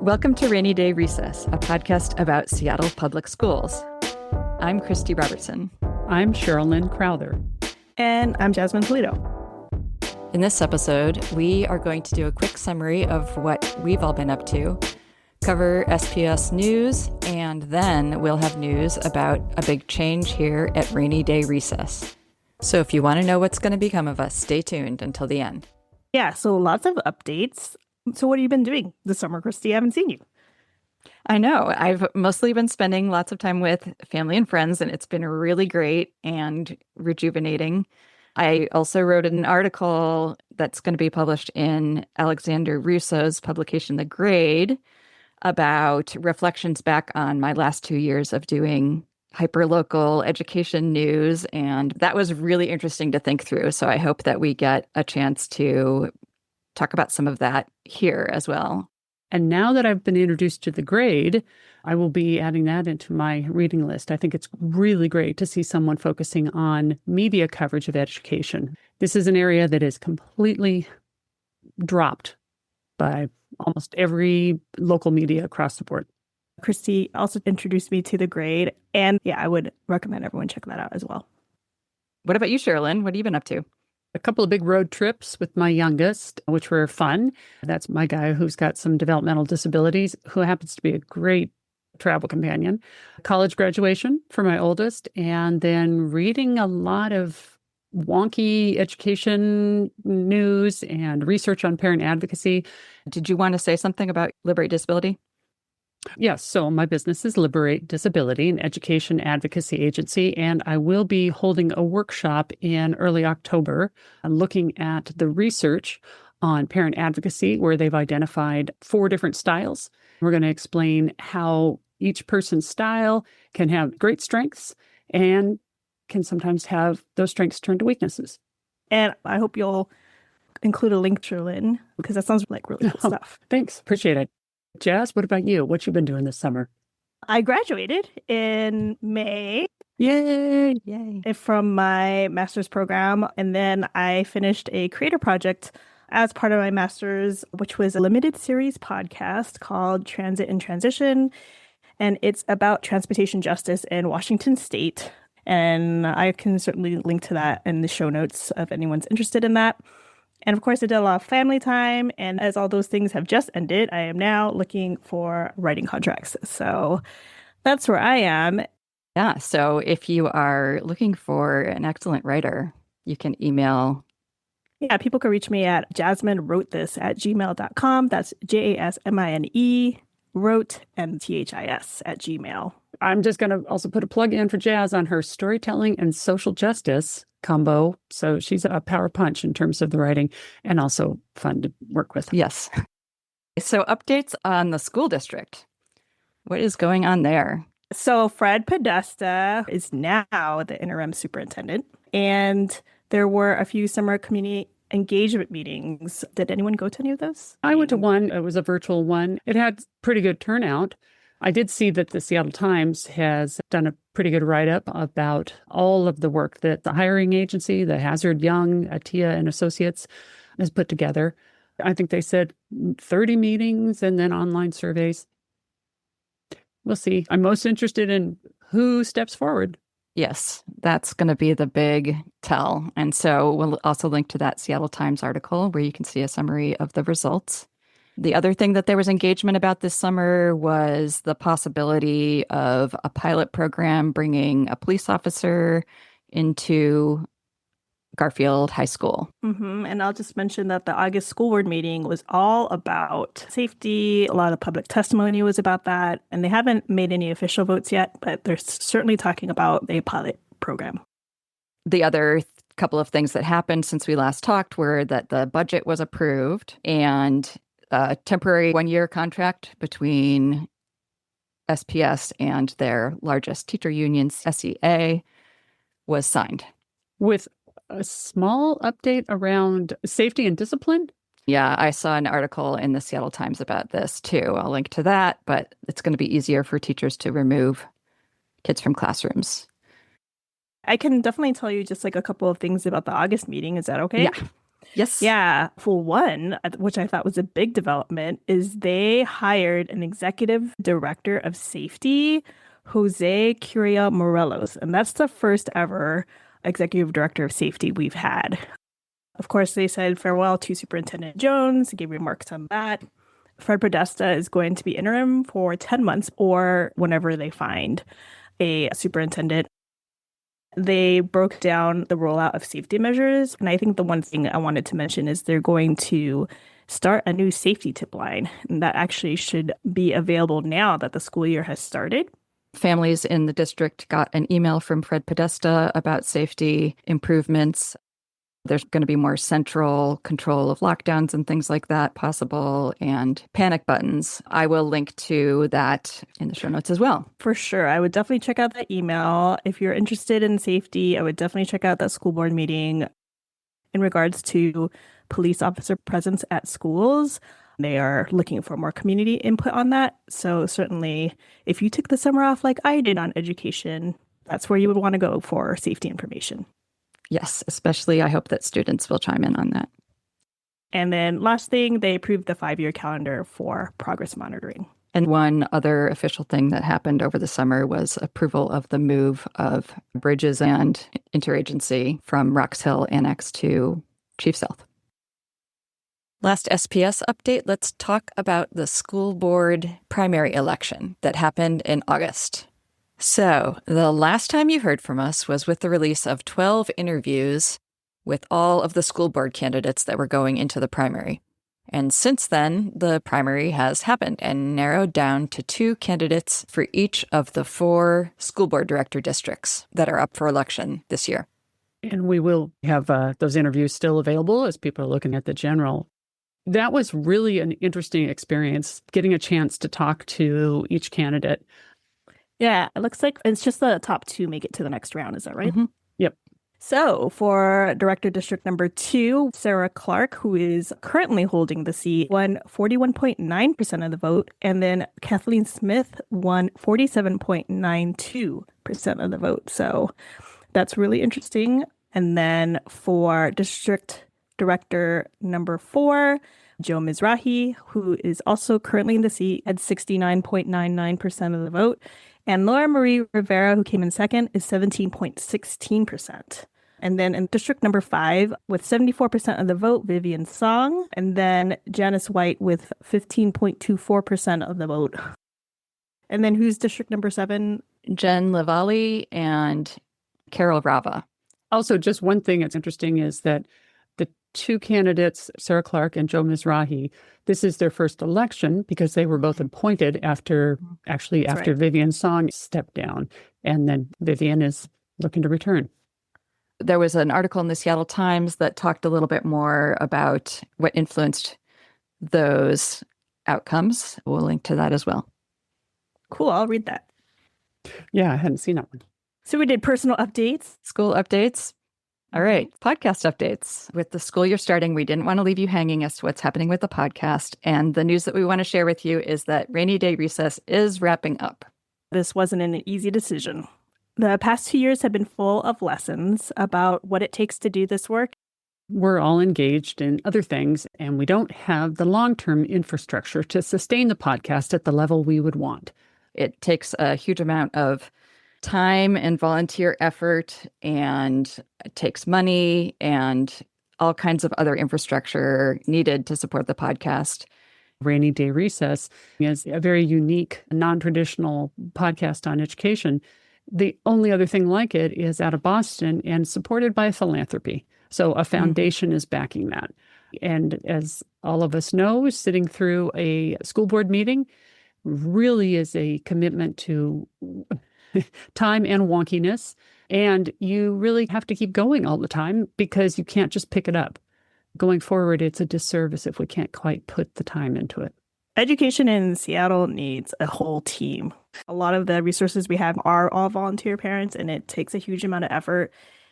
Welcome to Rainy Day Recess, a podcast about Seattle Public Schools. I'm Christie Robertson. I'm Cherylynne Crowther. And I'm Jasmine Toledo. In this episode, we are going to do a quick summary of what we've all been up to, cover SPS news, and then we'll have news about a big change here at Rainy Day Recess. So if you want to know what's going to become of us, stay tuned until the end. Yeah, so lots of updates. So what have you been doing this summer, Christy? I haven't seen you. I know. I've mostly been spending lots of time with family and friends, and it's been really great and rejuvenating. I also wrote an article that's going to be published in Alexander Russo's publication, The Grade, about reflections back on my last 2 years of doing hyperlocal education news. And that was really interesting to think through. So I hope that we get a chance to talk about some of that here as well. And now that I've been introduced to The Grade, I will be adding that into my reading list. I think it's really great to see someone focusing on media coverage of education. This is an area that is completely dropped by almost every local media across the board. Christy also introduced me to The Grade. And yeah, I would recommend everyone check that out as well. What about you, Cherylynne? What have you been up to? A couple of big road trips with my youngest, which were fun. That's my guy who's got some developmental disabilities, who happens to be a great travel companion. College graduation for my oldest, and then reading a lot of wonky education news and research on parent advocacy. Did you want to say something about Liberate Disability? Yes. So my business is Liberate Disability, an education advocacy agency, and I will be holding a workshop in early October looking at the research on parent advocacy, where they've identified 4 different styles. We're going to explain how each person's style can have great strengths and can sometimes have those strengths turn to weaknesses. And I hope you'll include a link, Cherylynne, because that sounds like really cool stuff. Thanks. Appreciate it. Jazz, what about you? What you been doing this summer? I graduated in May. Yay! From my master's program. And then I finished a creator project as part of my master's, which was a limited series podcast called Transit and Transition. And it's about transportation justice in Washington State. And I can certainly link to that in the show notes if anyone's interested in that. And of course, I did a lot of family time. And as all those things have just ended, I am now looking for writing contracts. So that's where I am. Yeah. So if you are looking for an excellent writer, you can email. Yeah, people can reach me at jasminewrotethis@gmail.com. That's JASMINE, wrote, MTHIS @gmail. I'm just going to also put a plug in for Jazz on her storytelling and social justice combo. So she's a power punch in terms of the writing and also fun to work with. Yes. So updates on the school district. What is going on there? So Fred Podesta is now the interim superintendent. And there were a few summer community engagement meetings. Did anyone go to any of those? I went to one. It was a virtual one. It had pretty good turnout. I did see that the Seattle Times has done a pretty good write-up about all of the work that the hiring agency, the Hazard Young, Atia and Associates, has put together. I think they said 30 meetings and then online surveys. We'll see. I'm most interested in who steps forward. Yes, that's going to be the big tell. And so we'll also link to that Seattle Times article where you can see a summary of the results. The other thing that there was engagement about this summer was the possibility of a pilot program bringing a police officer into Garfield High School. And I'll just mention that the August school board meeting was all about safety. A lot of public testimony was about that. And they haven't made any official votes yet, but they're certainly talking about a pilot program. The other couple of things that happened since we last talked were that the budget was approved and a temporary 1-year contract between SPS and their largest teacher union, SEA, was signed. With a small update around safety and discipline? Yeah, I saw an article in the Seattle Times about this too. I'll link to that, but it's going to be easier for teachers to remove kids from classrooms. I can definitely tell you just like a couple of things about the August meeting. Is that okay? Yeah. Yes. Yeah, for one, which I thought was a big development, is they hired an executive director of safety, Jose Curia Morelos, and that's the first ever executive director of safety we've had. Of course, they said farewell to Superintendent Jones, gave remarks on that. Fred Podesta is going to be interim for 10 months or whenever they find a superintendent. They broke down the rollout of safety measures. And I think the one thing I wanted to mention is they're going to start a new safety tip line. And that actually should be available now that the school year has started. Families in the district got an email from Fred Podesta about safety improvements. There's going to be more central control of lockdowns and things like that possible, and panic buttons. I will link to that in the show notes as well. For sure. I would definitely check out that email. If you're interested in safety, I would definitely check out that school board meeting in regards to police officer presence at schools. They are looking for more community input on that. So certainly, if you took the summer off like I did on education, that's where you would want to go for safety information. Yes, especially I hope that students will chime in on that. And then last thing, they approved the 5-year calendar for progress monitoring. And one other official thing that happened over the summer was approval of the move of bridges and interagency from Rocks Hill Annex to Chief South. Last SPS update, let's talk about the school board primary election that happened in August. So, the last time you heard from us was with the release of 12 interviews with all of the school board candidates that were going into the primary. And since then, the primary has happened and narrowed down to 2 candidates for each of the 4 school board director districts that are up for election this year. And we will have those interviews still available as people are looking at the general. That was really an interesting experience, getting a chance to talk to each candidate. Yeah, it looks like it's just the top 2 make it to the next round. Is that right? Mm-hmm. Yep. So for Director District number 2, Sarah Clark, who is currently holding the seat, won 41.9% of the vote. And then Kathleen Smith won 47.92% of the vote. So that's really interesting. And then for District Director number 4, Joe Mizrahi, who is also currently in the seat, had 69.99% of the vote. And Laura Marie Rivera, who came in second, is 17.16%. And then in District number 5, with 74% of the vote, Vivian Song. And then Janice White with 15.24% of the vote. And then who's District number 7? Jen Lavalley and Carol Rava. Also, just one thing that's interesting is that the 2 candidates, Sarah Clark and Joe Mizrahi, this is their first election because they were both appointed after Right. Vivian Song stepped down. And then Vivian is looking to return. There was an article in the Seattle Times that talked a little bit more about what influenced those outcomes. We'll link to that as well. Cool, I'll read that. Yeah, I hadn't seen that one. So we did personal updates. School updates. All right, podcast updates. With the school year starting, we didn't want to leave you hanging as to what's happening with the podcast. And the news that we want to share with you is that Rainy Day Recess is wrapping up. This wasn't an easy decision. The past 2 years have been full of lessons about what it takes to do this work. We're all engaged in other things, and we don't have the long-term infrastructure to sustain the podcast at the level we would want. It takes a huge amount of time and volunteer effort, and it takes money and all kinds of other infrastructure needed to support the podcast. Rainy Day Recess is a very unique, non-traditional podcast on education. The only other thing like it is out of Boston and supported by philanthropy. So a foundation is backing that. And as all of us know, sitting through a school board meeting really is a commitment to time and wonkiness. And you really have to keep going all the time because you can't just pick it up. Going forward, it's a disservice if we can't quite put the time into it. Education in Seattle needs a whole team. A lot of the resources we have are all volunteer parents, and it takes a huge amount of effort.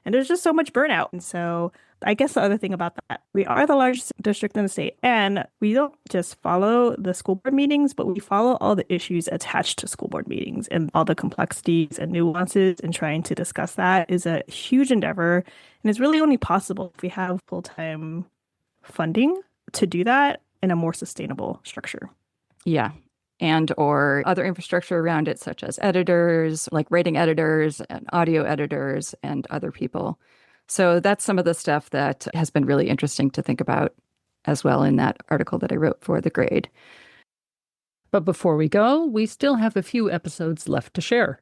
And there's just so much burnout. And so I guess the other thing about that, we are the largest district in the state, and we don't just follow the school board meetings, but we follow all the issues attached to school board meetings and all the complexities and nuances, and trying to discuss that is a huge endeavor. And it's really only possible if we have full-time funding to do that in a more sustainable structure. Yeah. And or other infrastructure around it, such as editors, like writing editors and audio editors and other people. So that's some of the stuff that has been really interesting to think about as well in that article that I wrote for the grade. But before we go, we still have a few episodes left to share.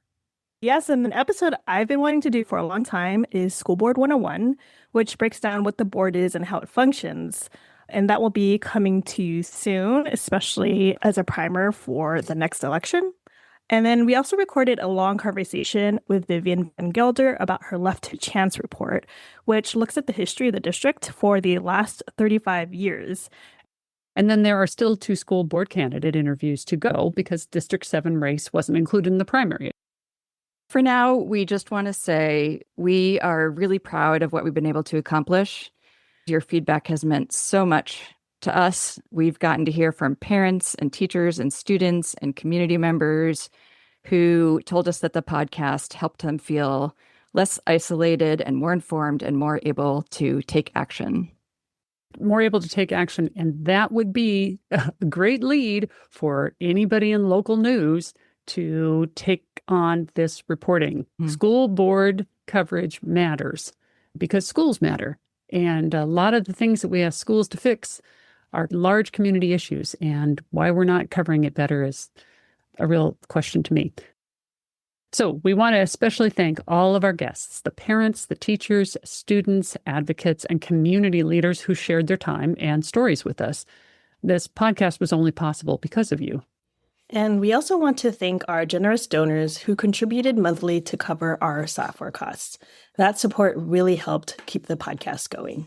Yes, and an episode I've been wanting to do for a long time is School Board 101, which breaks down what the board is and how it functions. And that will be coming to you soon, especially as a primer for the next election. And then we also recorded a long conversation with Vivian Van Gelder about her Left to Chance report, which looks at the history of the district for the last 35 years. And then there are still 2 school board candidate interviews to go because District 7 race wasn't included in the primary. For now, we just want to say we are really proud of what we've been able to accomplish. Your feedback has meant so much to us. We've gotten to hear from parents and teachers and students and community members who told us that the podcast helped them feel less isolated and more informed and more able to take action. More able to take action. And that would be a great lead for anybody in local news to take on this reporting. School board coverage matters because schools matter. And a lot of the things that we ask schools to fix are large community issues. And why we're not covering it better is a real question to me. So we want to especially thank all of our guests, the parents, the teachers, students, advocates, and community leaders who shared their time and stories with us. This podcast was only possible because of you. And we also want to thank our generous donors who contributed monthly to cover our software costs. That support really helped keep the podcast going.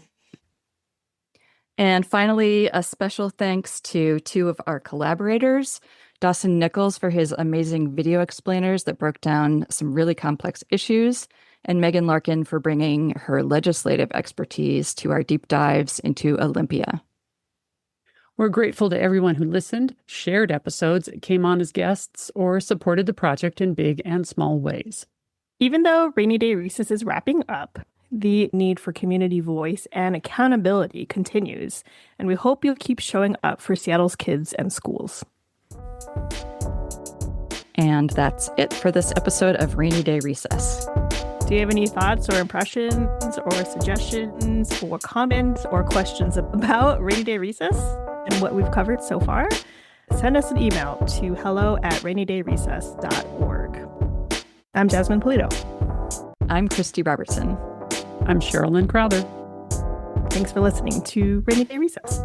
And finally, a special thanks to 2 of our collaborators, Dawson Nichols for his amazing video explainers that broke down some really complex issues, and Megan Larkin for bringing her legislative expertise to our deep dives into Olympia. We're grateful to everyone who listened, shared episodes, came on as guests, or supported the project in big and small ways. Even though Rainy Day Recess is wrapping up, the need for community voice and accountability continues, and we hope you'll keep showing up for Seattle's kids and schools. And that's it for this episode of Rainy Day Recess. Do you have any thoughts or impressions or suggestions or comments or questions about Rainy Day Recess and what we've covered so far? Send us an email to hello@rainydayrecess.org. I'm Jasmine Polito. I'm Christie Robertson. I'm Cherylynne Crowther. Thanks for listening to Rainy Day Recess.